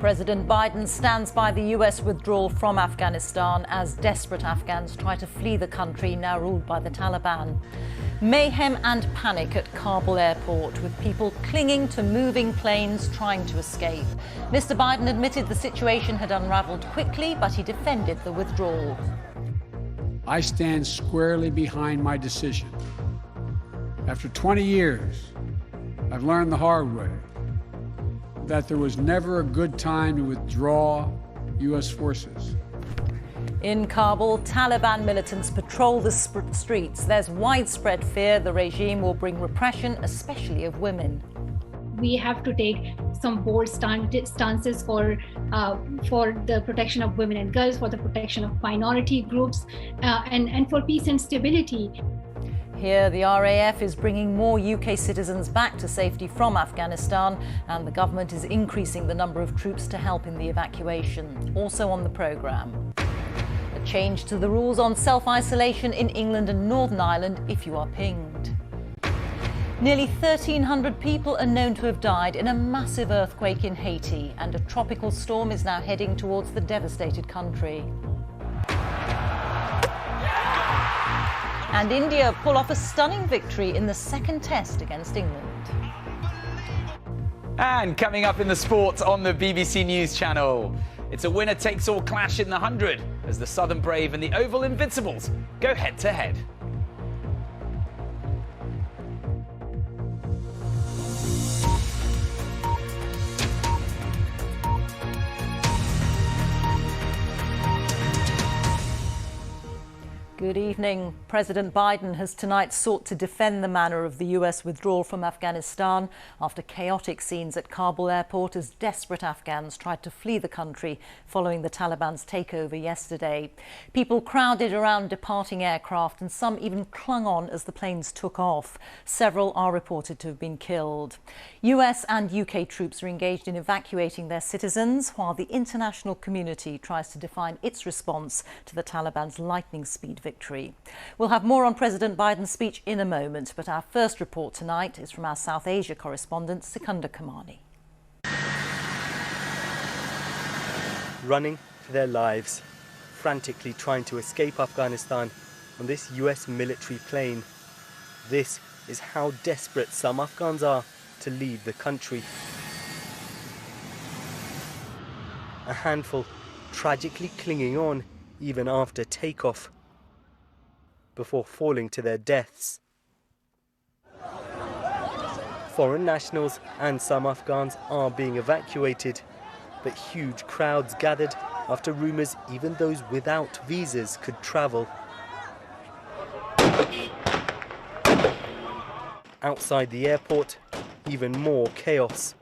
President Biden stands by the US withdrawal from Afghanistan as desperate Afghans try to flee the country now ruled by the Taliban. Mayhem and panic at Kabul airport, with people clinging to moving planes trying to escape. Mr. Biden admitted the situation had unraveled quickly, but he defended the withdrawal. I stand squarely behind my decision. After 20 years, I've learned the hard way that there was never a good time to withdraw U.S. forces. In Kabul, Taliban militants patrol the streets. There's widespread fear the regime will bring repression, especially of women. We have to take some bold stances for the protection of women and girls, for the protection of minority groups, and for peace and stability. Here, the RAF is bringing more UK citizens back to safety from Afghanistan, and the government is increasing the number of troops to help in the evacuation. Also on the programme, a change to the rules on self-isolation in England and Northern Ireland if you are pinged. Nearly 1,300 people are known to have died in a massive earthquake in Haiti, and a tropical storm is now heading towards the devastated country. And India pull off a stunning victory in the second test against England. And coming up in the sports on the BBC News channel, it's a winner-takes-all clash in the 100 as the Southern Brave and the Oval Invincibles go head-to-head. Good evening. President Biden has tonight sought to defend the manner of the US withdrawal from Afghanistan after chaotic scenes at Kabul airport as desperate Afghans tried to flee the country following the Taliban's takeover yesterday. People crowded around departing aircraft and some even clung on as the planes took off. Several are reported to have been killed. US and UK troops are engaged in evacuating their citizens while the international community tries to define its response to the Taliban's lightning speed victory. We'll have more on President Biden's speech in a moment, but our first report tonight is from our South Asia correspondent, Sikandar Kamani. Running for their lives, frantically trying to escape Afghanistan on this US military plane. This is how desperate some Afghans are to leave the country. A handful tragically clinging on even after takeoff, before falling to their deaths. Foreign nationals and some Afghans are being evacuated, but huge crowds gathered after rumours even those without visas could travel. Outside the airport, even more chaos.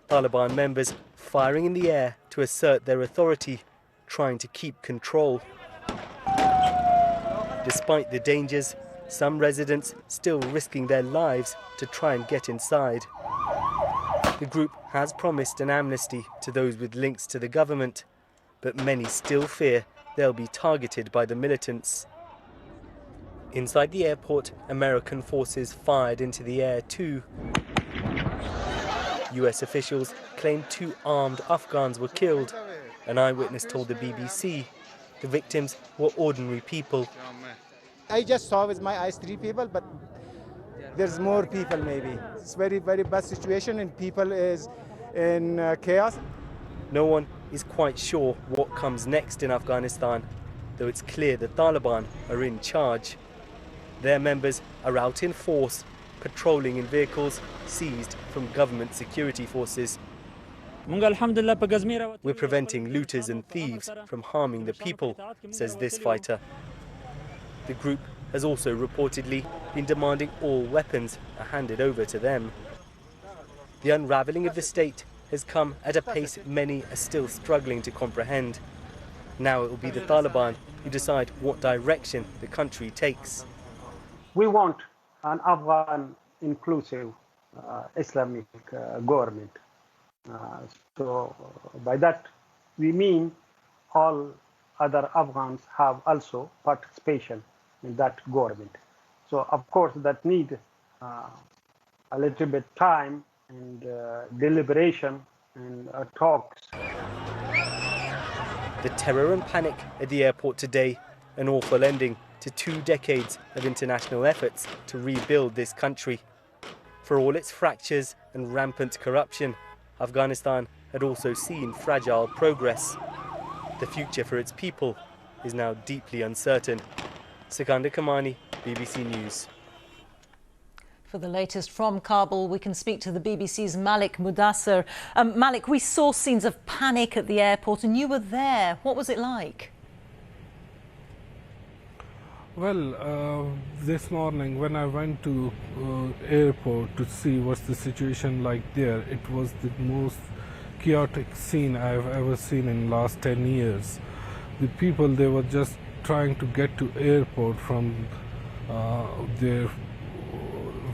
Taliban members firing in the air to assert their authority, trying to keep control. Despite the dangers, some residents still risking their lives to try and get inside. The group has promised an amnesty to those with links to the government, but many still fear they'll be targeted by the militants. Inside the airport, American forces fired into the air too. US officials claim 2 armed Afghans were killed. An eyewitness told the BBC the victims were ordinary people. I just saw with my eyes 3 people, but there's more people maybe. It's very, very bad situation and people is in chaos. No one is quite sure what comes next in Afghanistan, though it's clear the Taliban are in charge. Their members are out in force, patrolling in vehicles seized from government security forces. We're preventing looters and thieves from harming the people, says this fighter. The group has also reportedly been demanding all weapons are handed over to them. The unravelling of the state has come at a pace many are still struggling to comprehend. Now it will be the Taliban who decide what direction the country takes. We want an Afghan inclusive Islamic government. So by that we mean all other Afghans have also participation in that government. So of course that need a little bit time and deliberation and talks. The terror and panic at the airport today, an awful ending to 2 decades of international efforts to rebuild this country. For all its fractures and rampant corruption, Afghanistan had also seen fragile progress. The future for its people is now deeply uncertain. Sikandar Kamani, BBC News. For the latest from Kabul, we can speak to the BBC's Malik Mudassir. Malik, we saw scenes of panic at the airport and you were there. What was it like? Well, this morning when I went to airport to see what's the situation like there, it was the most chaotic scene I've ever seen in last 10 years. The people, they were just trying to get to airport from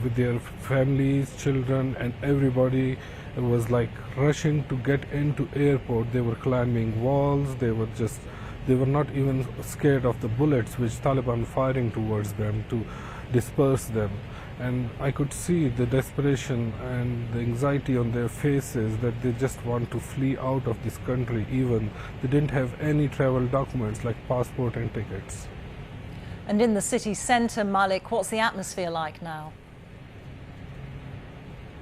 with their families, children, and everybody was like rushing to get into airport. They were climbing walls. They were not even scared of the bullets which Taliban firing towards them to disperse them. And I could see the desperation and the anxiety on their faces that they just want to flee out of this country. Even they didn't have any travel documents like passport and tickets. And in the city centre, Malik, what's the atmosphere like now?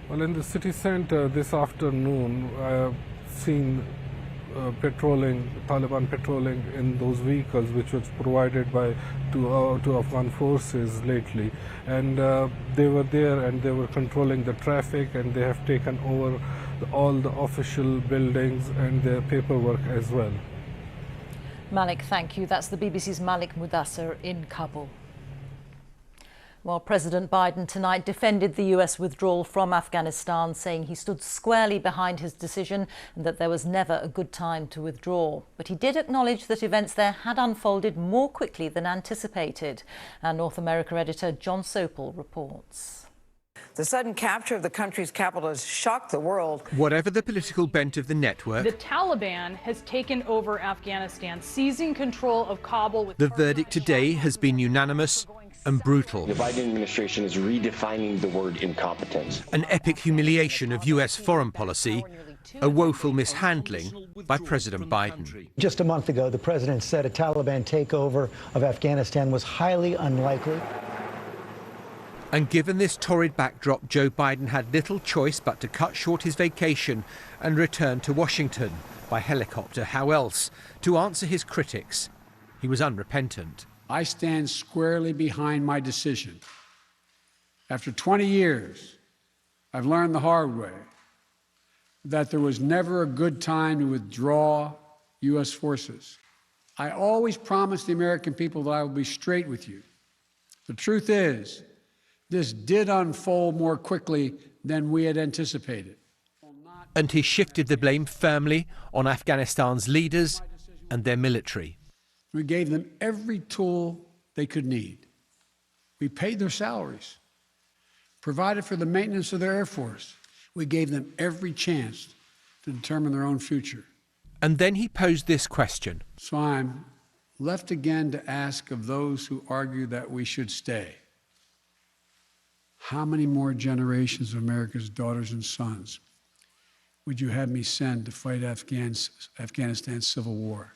Well, in the city centre this afternoon, I have seen Taliban patrolling in those vehicles which was provided by two Afghan forces lately. And they were there and they were controlling the traffic, and they have taken over all the official buildings and their paperwork as well. Malik, thank you. That's the BBC's Malik Mudassir in Kabul. Well, President Biden tonight defended the US withdrawal from Afghanistan, saying he stood squarely behind his decision and that there was never a good time to withdraw. But he did acknowledge that events there had unfolded more quickly than anticipated. Our North America editor John Sopel reports. The sudden capture of the country's capital has shocked the world. Whatever the political bent of the network, the Taliban has taken over Afghanistan, seizing control of Kabul. The verdict today has been unanimous and brutal. The Biden administration is redefining the word incompetence. An epic humiliation of US foreign policy, a woeful mishandling by President Biden. Just a month ago, the president said a Taliban takeover of Afghanistan was highly unlikely. And given this torrid backdrop, Joe Biden had little choice but to cut short his vacation and return to Washington by helicopter. How else? To answer his critics, he was unrepentant. I stand squarely behind my decision. After 20 years, I've learned the hard way that there was never a good time to withdraw U.S. forces. I always promised the American people that I would be straight with you. The truth is, this did unfold more quickly than we had anticipated. And he shifted the blame firmly on Afghanistan's leaders and their military. We gave them every tool they could need. We paid their salaries, provided for the maintenance of their Air Force. We gave them every chance to determine their own future. And then he posed this question. So I'm left again to ask of those who argue that we should stay. How many more generations of America's daughters and sons would you have me send to fight Afghanistan's civil war?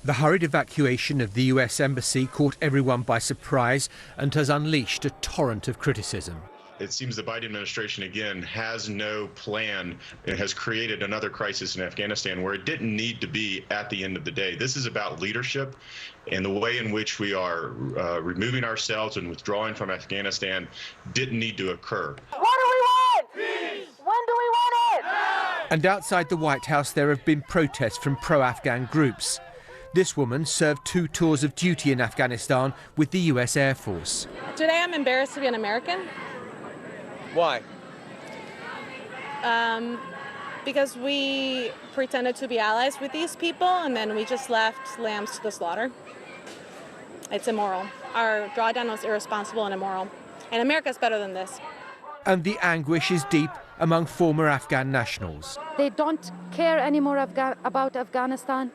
The hurried evacuation of the US embassy caught everyone by surprise and has unleashed a torrent of criticism. It seems the Biden administration, again, has no plan. It has created another crisis in Afghanistan where it didn't need to be at the end of the day. This is about leadership, and the way in which we are removing ourselves and withdrawing from Afghanistan didn't need to occur. What do we want? Peace. When do we want it? And outside the White House, there have been protests from pro-Afghan groups. This woman served 2 tours of duty in Afghanistan with the US Air Force. Today I'm embarrassed to be an American. Why? Because we pretended to be allies with these people and then we just left lambs to the slaughter. It's immoral. Our drawdown was irresponsible and immoral. And America's better than this. And the anguish is deep among former Afghan nationals. They don't care anymore about Afghanistan.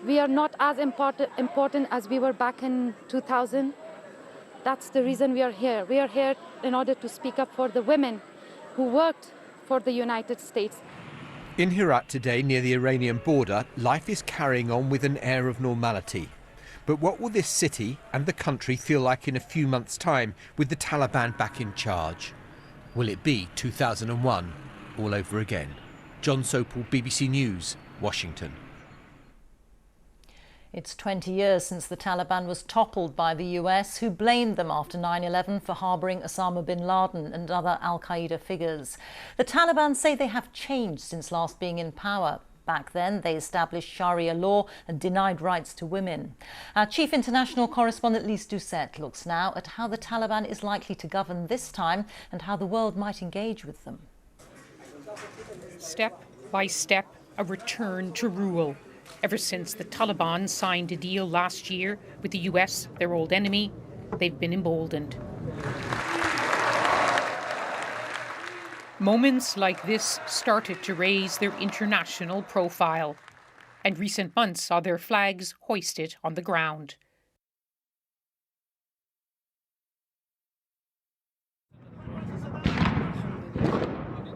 We are not as important as we were back in 2000. That's the reason we are here. We are here in order to speak up for the women who worked for the United States. In Herat today, near the Iranian border, life is carrying on with an air of normality. But what will this city and the country feel like in a few months' time with the Taliban back in charge? Will it be 2001 all over again? John Sopel, BBC News, Washington. It's 20 years since the Taliban was toppled by the US, who blamed them after 9/11 for harbouring Osama bin Laden and other al-Qaeda figures. The Taliban say they have changed since last being in power. Back then, they established Sharia law and denied rights to women. Our chief international correspondent Lise Doucette looks now at how the Taliban is likely to govern this time and how the world might engage with them. Step by step, a return to rule. Ever since the Taliban signed a deal last year with the US, their old enemy, they've been emboldened. Moments like this started to raise their international profile, and recent months saw their flags hoisted on the ground.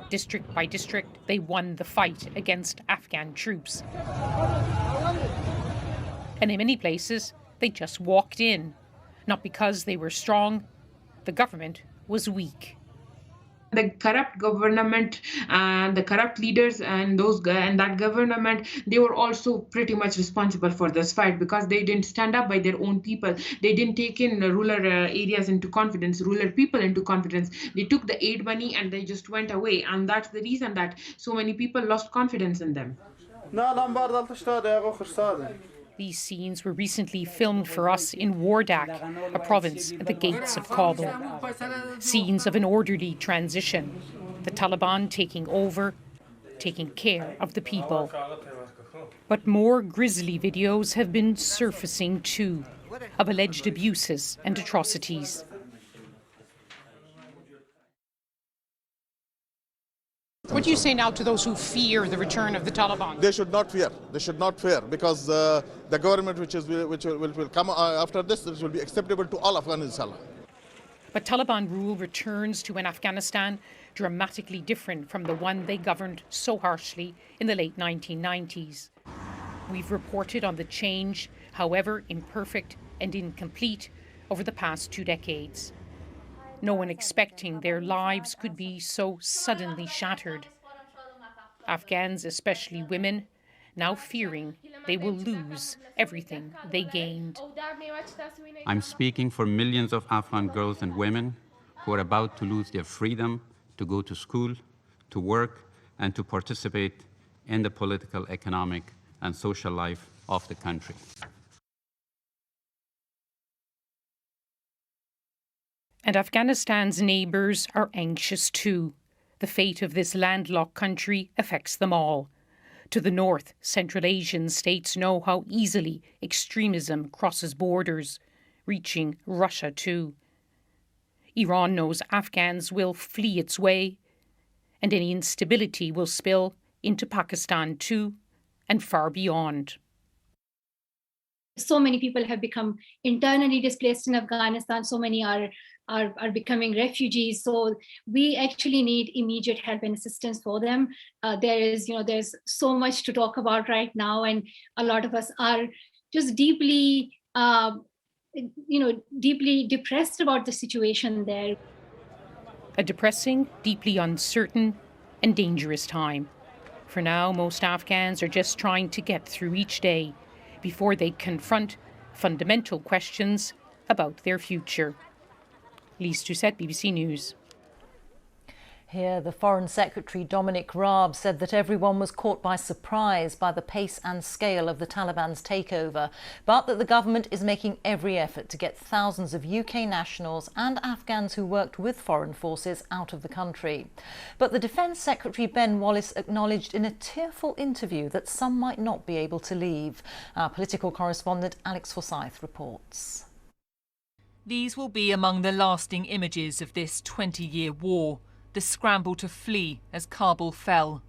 District by district, they won the fight against Afghan troops. And in many places, they just walked in. Not because they were strong, the government was weak. The corrupt government and the corrupt leaders and that government, they were also pretty much responsible for this fight because they didn't stand up by their own people. They didn't take in rural areas into confidence, rural people into confidence. They took the aid money and they just went away. And that's the reason that so many people lost confidence in them. These scenes were recently filmed for us in Wardak, a province at the gates of Kabul. Scenes of an orderly transition, the Taliban taking over, taking care of the people. But more grisly videos have been surfacing too, of alleged abuses and atrocities. What do you say now to those who fear the return of the Taliban? They should not fear. They should not fear because the government which will come after this will be acceptable to all Afghanistan. But Taliban rule returns to an Afghanistan dramatically different from the one they governed so harshly in the late 1990s. We've reported on the change, however imperfect and incomplete, over the past 2 decades. No one expecting their lives could be so suddenly shattered. Afghans, especially women, now fearing they will lose everything they gained. I'm speaking for millions of Afghan girls and women who are about to lose their freedom to go to school, to work, and to participate in the political, economic, and social life of the country. And Afghanistan's neighbours are anxious too. The fate of this landlocked country affects them all. To the north, Central Asian states know how easily extremism crosses borders, reaching Russia too. Iran knows Afghans will flee its way, and any instability will spill into Pakistan too, and far beyond. So many people have become internally displaced in Afghanistan. So many are becoming refugees. So we actually need immediate help and assistance for them. There's so much to talk about right now, and a lot of us are just deeply depressed about the situation there. A depressing, deeply uncertain, and dangerous time. For now, most Afghans are just trying to get through each day before they confront fundamental questions about their future. Lise Doucette, BBC News. Here, the Foreign Secretary Dominic Raab said that everyone was caught by surprise by the pace and scale of the Taliban's takeover, but that the government is making every effort to get thousands of UK nationals and Afghans who worked with foreign forces out of the country. But the Defence Secretary Ben Wallace acknowledged in a tearful interview that some might not be able to leave. Our political correspondent Alex Forsyth reports. These will be among the lasting images of this 20-year war. The scramble to flee as Kabul fell.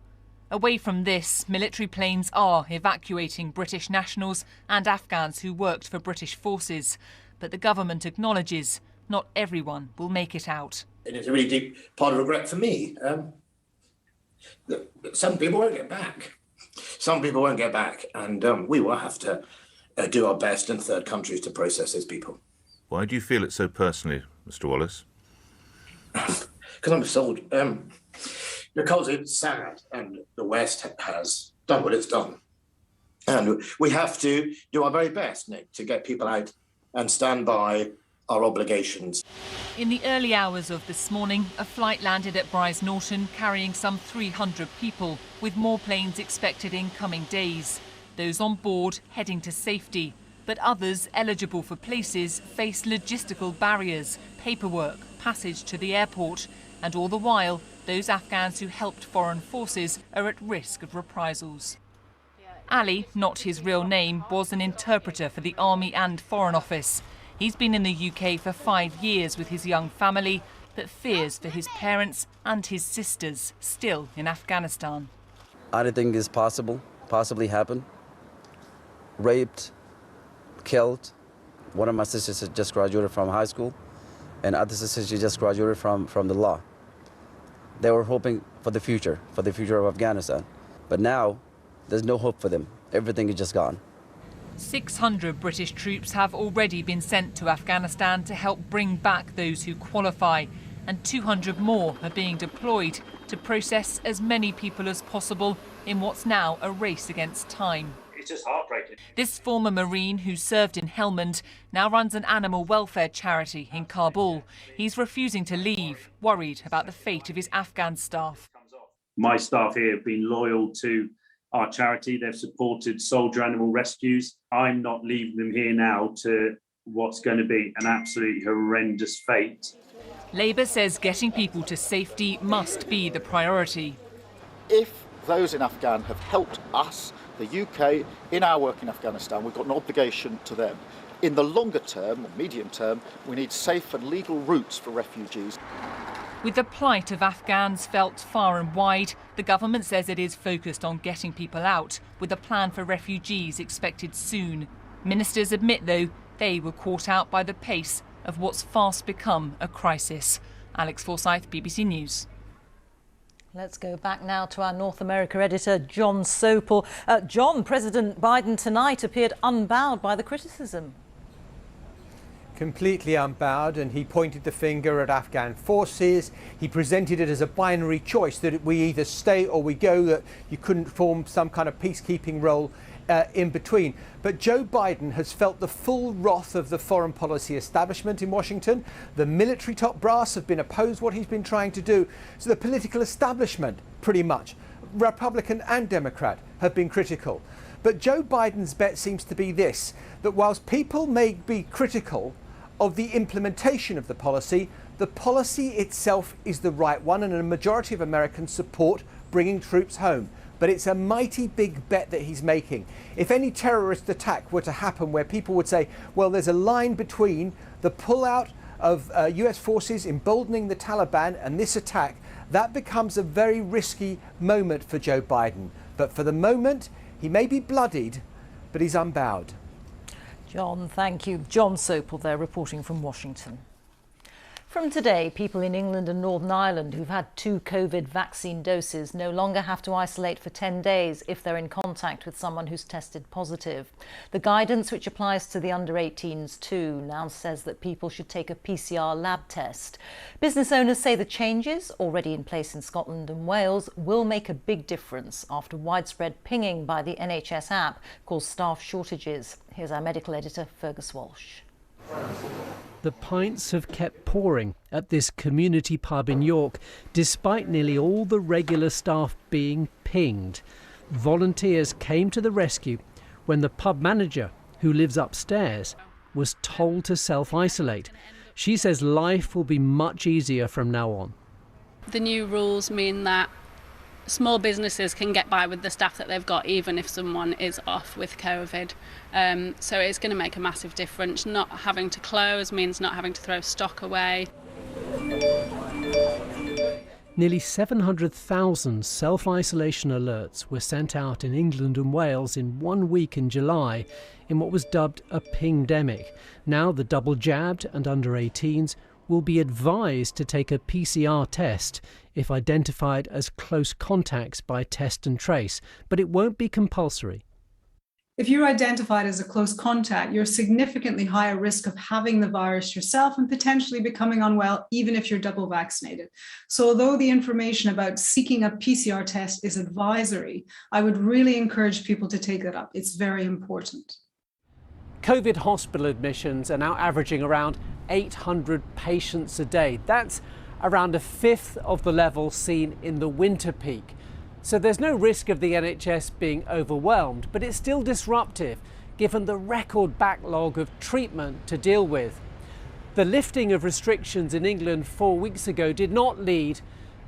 Away from this, military planes are evacuating British nationals and Afghans who worked for British forces. But the government acknowledges not everyone will make it out. And it's a really deep part of regret for me. some people won't get back. Some people won't get back, and we will have to do our best in third countries to process those people. Why do you feel it so personally, Mr. Wallace? Because I'm a soldier. Because it's sad, and the West has done what it's done. And we have to do our very best, Nick, to get people out and stand by our obligations. In the early hours of this morning, a flight landed at Brize Norton carrying some 300 people, with more planes expected in coming days. Those on board heading to safety, but others eligible for places face logistical barriers, paperwork, passage to the airport, and all the while, those Afghans who helped foreign forces are at risk of reprisals. Ali, not his real name, was an interpreter for the Army and Foreign Office. He's been in the UK for 5 years with his young family, but fears for his parents and his sisters still in Afghanistan. Anything is possibly happen. Raped, killed. One of my sisters had just graduated from high school, and other sisters, she just graduated from the law. They were hoping for the future of Afghanistan. But now, there's no hope for them. Everything is just gone. 600 British troops have already been sent to Afghanistan to help bring back those who qualify, and 200 more are being deployed to process as many people as possible in what's now a race against time. It's just heartbreaking. This former Marine who served in Helmand now runs an animal welfare charity in Kabul. He's refusing to leave, worried about the fate of his Afghan staff. My staff here have been loyal to our charity. They've supported soldier animal rescues. I'm not leaving them here now to what's going to be an absolutely horrendous fate. Labour says getting people to safety must be the priority. If those in Afghan have helped us, the UK, in our work in Afghanistan, we've got an obligation to them. In the longer term, or medium term, we need safe and legal routes for refugees. With the plight of Afghans felt far and wide, the government says it is focused on getting people out, with a plan for refugees expected soon. Ministers admit, though, they were caught out by the pace of what's fast become a crisis. Alex Forsyth, BBC News. Let's go back now to our North America editor, John Sopel. John, President Biden tonight appeared unbowed by the criticism. Completely unbowed, and he pointed the finger at Afghan forces. He presented it as a binary choice, that we either stay or we go, that you couldn't form some kind of peacekeeping role in between. But Joe Biden has felt the full wrath of the foreign policy establishment in Washington. The military top brass have been opposed what he's been trying to do. So the political establishment, pretty much, Republican and Democrat, have been critical. But Joe Biden's bet seems to be this, that whilst people may be critical of the implementation of the policy itself is the right one, and a majority of Americans support bringing troops home. But it's a mighty big bet that he's making. If any terrorist attack were to happen where people would say, well, there's a line between the pullout of US forces emboldening the Taliban and this attack, that becomes a very risky moment for Joe Biden. But for the moment, he may be bloodied, but he's unbowed. John, thank you. John Sopel there reporting from Washington. From today, people in England and Northern Ireland who've had 2 COVID vaccine doses no longer have to isolate for 10 days if they're in contact with someone who's tested positive. The guidance, which applies to the under-18s too, now says that people should take a PCR lab test. Business owners say the changes, already in place in Scotland and Wales, will make a big difference after widespread pinging by the NHS app caused staff shortages. Here's our medical editor, Fergus Walsh. The pints have kept pouring at this community pub in York, despite nearly all the regular staff being pinged. Volunteers came to the rescue when the pub manager, who lives upstairs, was told to self-isolate. She says life will be much easier from now on. The new rules mean that small businesses can get by with the staff that they've got, even if someone is off with COVID. So it's going to make a massive difference. Not having to close means not having to throw stock away. Nearly 700,000 self-isolation alerts were sent out in England and Wales in 1 week in July in what was dubbed a pingdemic. Now the double-jabbed and under-18s will be advised to take a PCR test if identified as close contacts by test and trace, but it won't be compulsory. If you're identified as a close contact, you're significantly higher risk of having the virus yourself and potentially becoming unwell, even if you're double vaccinated. So although the information about seeking a PCR test is advisory, I would really encourage people to take that up. It's very important. COVID hospital admissions are now averaging around 800 patients a day. That's around a fifth of the level seen in the winter peak. So there's no risk of the NHS being overwhelmed, but it's still disruptive given the record backlog of treatment to deal with. The lifting of restrictions in England 4 weeks ago did not lead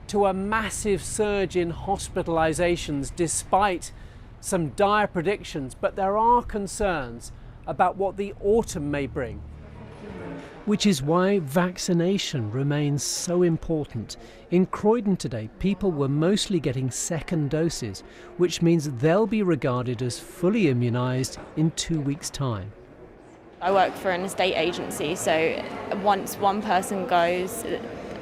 to a massive surge in hospitalisations despite some dire predictions, but there are concerns about what the autumn may bring. Which is why vaccination remains so important. In Croydon today, people were mostly getting second doses, which means they'll be regarded as fully immunised in 2 weeks' time. I work for an estate agency, so once one person goes,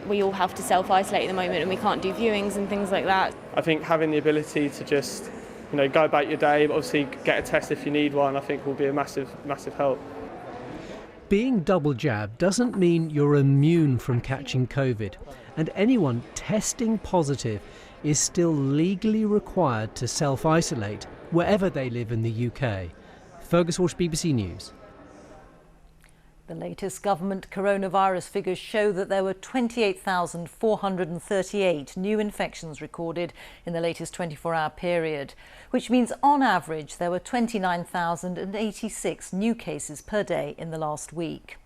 we all have to self-isolate at the moment and we can't do viewings and things like that. I think having the ability to just, go about your day, but obviously get a test if you need one, I think will be a massive, massive help. Being double jabbed doesn't mean you're immune from catching COVID, and anyone testing positive is still legally required to self-isolate wherever they live in the UK. Fergus Walsh, BBC News. The latest government coronavirus figures show that there were 28,438 new infections recorded in the latest 24-hour period, which means on average there were 29,086 new cases per day in the last week.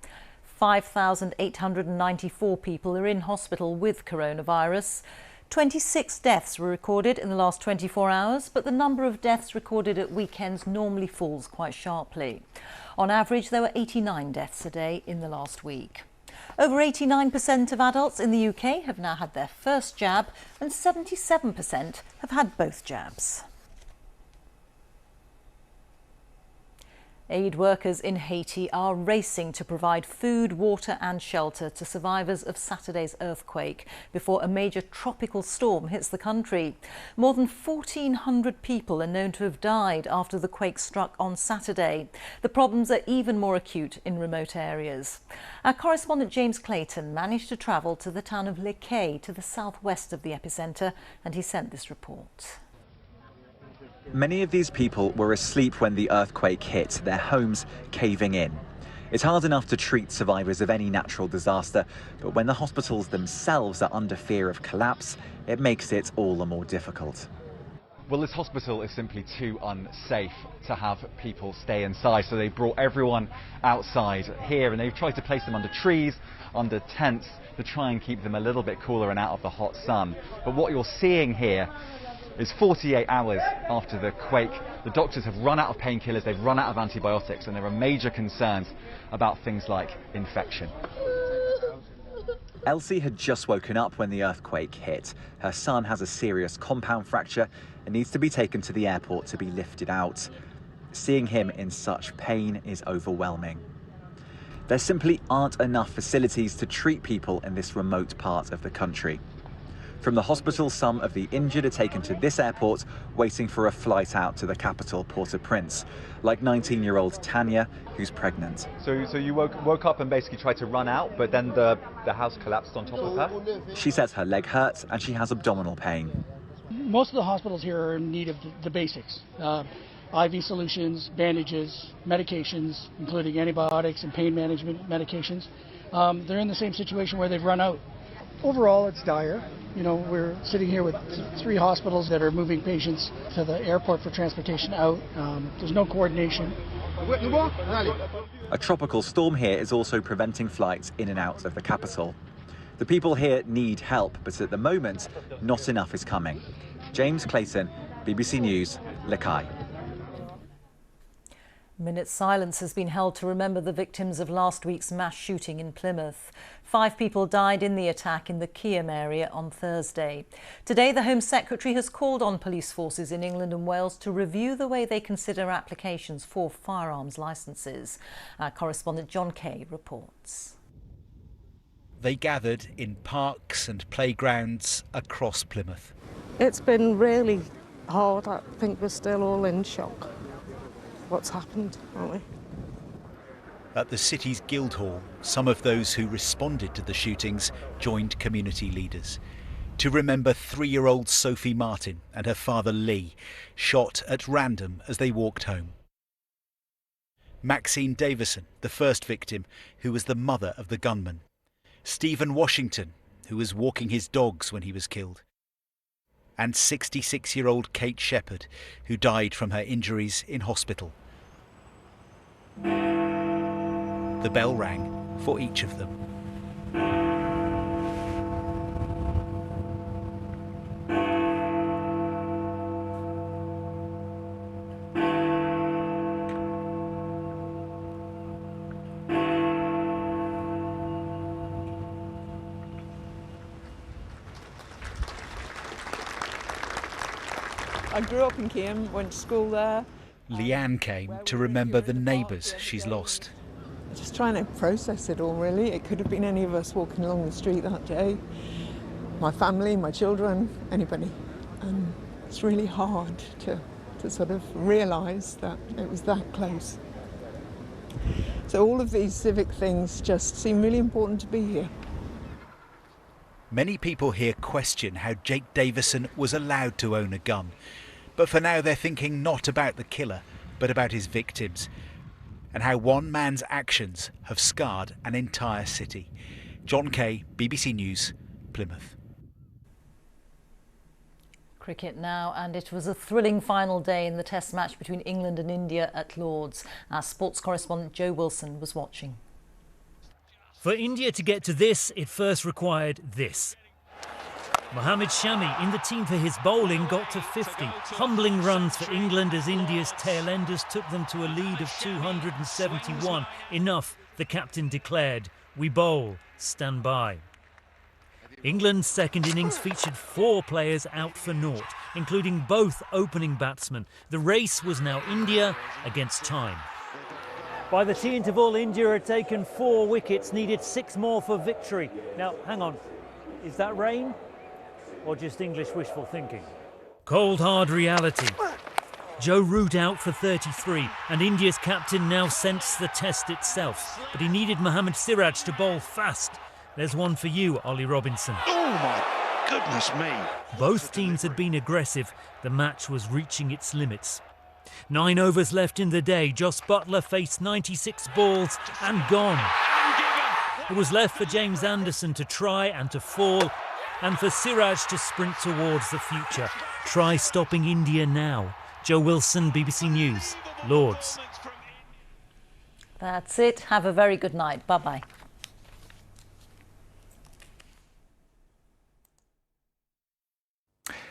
5,894 people are in hospital with coronavirus. 26 deaths were recorded in the last 24 hours, but the number of deaths recorded at weekends normally falls quite sharply. On average, there were 89 deaths a day in the last week. Over 89% of adults in the UK have now had their first jab, and 77% have had both jabs. Aid workers in Haiti are racing to provide food, water and shelter to survivors of Saturday's earthquake before a major tropical storm hits the country. More than 1,400 people are known to have died after the quake struck on Saturday. The problems are even more acute in remote areas. Our correspondent James Clayton managed to travel to the town of Le Quay to the southwest of the epicentre, and he sent this report. Many of these people were asleep when the earthquake hit, their homes caving in. It's hard enough to treat survivors of any natural disaster, but when the hospitals themselves are under fear of collapse, it makes it all the more difficult. Well, this hospital is simply too unsafe to have people stay inside, so they brought everyone outside here, and they've tried to place them under trees, under tents, to try and keep them a little bit cooler and out of the hot sun. But what you're seeing here is 48 hours after the quake. The doctors have run out of painkillers, they've run out of antibiotics, and there are major concerns about things like infection. Elsie had just woken up when the earthquake hit. Her son has a serious compound fracture and needs to be taken to the airport to be lifted out. Seeing him in such pain is overwhelming. There simply aren't enough facilities to treat people in this remote part of the country. From the hospital, some of the injured are taken to this airport, waiting for a flight out to the capital, Port-au-Prince, like 19-year-old Tanya, who's pregnant. So you woke up and basically tried to run out, but then the house collapsed on top of her? She says her leg hurts and she has abdominal pain. Most of the hospitals here are in need of the basics. IV solutions, bandages, medications, including antibiotics and pain management medications. They're in the same situation where they've run out. Overall, it's dire. We're sitting here with 3 hospitals that are moving patients to the airport for transportation out. There's no coordination. A tropical storm here is also preventing flights in and out of the capital. The people here need help, but at the moment, not enough is coming. James Clayton, BBC News, Le Quay. A minute's silence has been held to remember the victims of last week's mass shooting in Plymouth. 5 people died in the attack in the Keyham area on Thursday. Today, the Home Secretary has called on police forces in England and Wales to review the way they consider applications for firearms licences. Our correspondent John Kay reports. they gathered in parks and playgrounds across Plymouth. It's been really hard. I think we're still all in shock. What's happened, aren't we? At the city's Guildhall, some of those who responded to the shootings joined community leaders to remember 3-year-old Sophie Martin and her father Lee, shot at random as they walked home. Maxine Davison, the first victim, who was the mother of the gunman. Stephen Washington, who was walking his dogs when he was killed. And 66-year-old Kate Shepherd, who died from her injuries in hospital. The bell rang for each of them. I grew up in Cam, went to school there. Leanne came to remember the neighbours she's lost. Just trying to process it all, really. It could have been any of us walking along the street that day. My family, my children, anybody. And it's really hard to sort of realise that it was that close. So all of these civic things just seem really important to be here. Many people here question how Jake Davison was allowed to own a gun. But for now they're thinking not about the killer, but about his victims, and how one man's actions have scarred an entire city. John Kay, BBC News, Plymouth. Cricket now, and it was a thrilling final day in the Test match between England and India at Lord's. Our sports correspondent Joe Wilson was watching. For India to get to this, it first required this. Mohammad Shami in the team for his bowling got to 50. Humbling runs for England as India's tail-enders took them to a lead of 271. Enough, the captain declared. We bowl, stand by. England's second innings featured 4 players out for naught, including both opening batsmen. The race was now India against time. By the tea interval, India had taken 4 wickets, needed 6 more for victory. Now, hang on, is that rain or just English wishful thinking? Cold, hard reality. Joe Root out for 33, and India's captain now sensed the test itself. But he needed Mohammad Siraj to bowl fast. There's one for you, Ollie Robinson. Oh my goodness me. Both teams had been aggressive. The match was reaching its limits. 9 overs left in the day. Jos Buttler faced 96 balls and gone. It was left for James Anderson to try and to fall, and for Siraj to sprint towards the future. Try stopping India now. Joe Wilson, BBC News, Lords. That's it. Have a very good night. Bye-bye.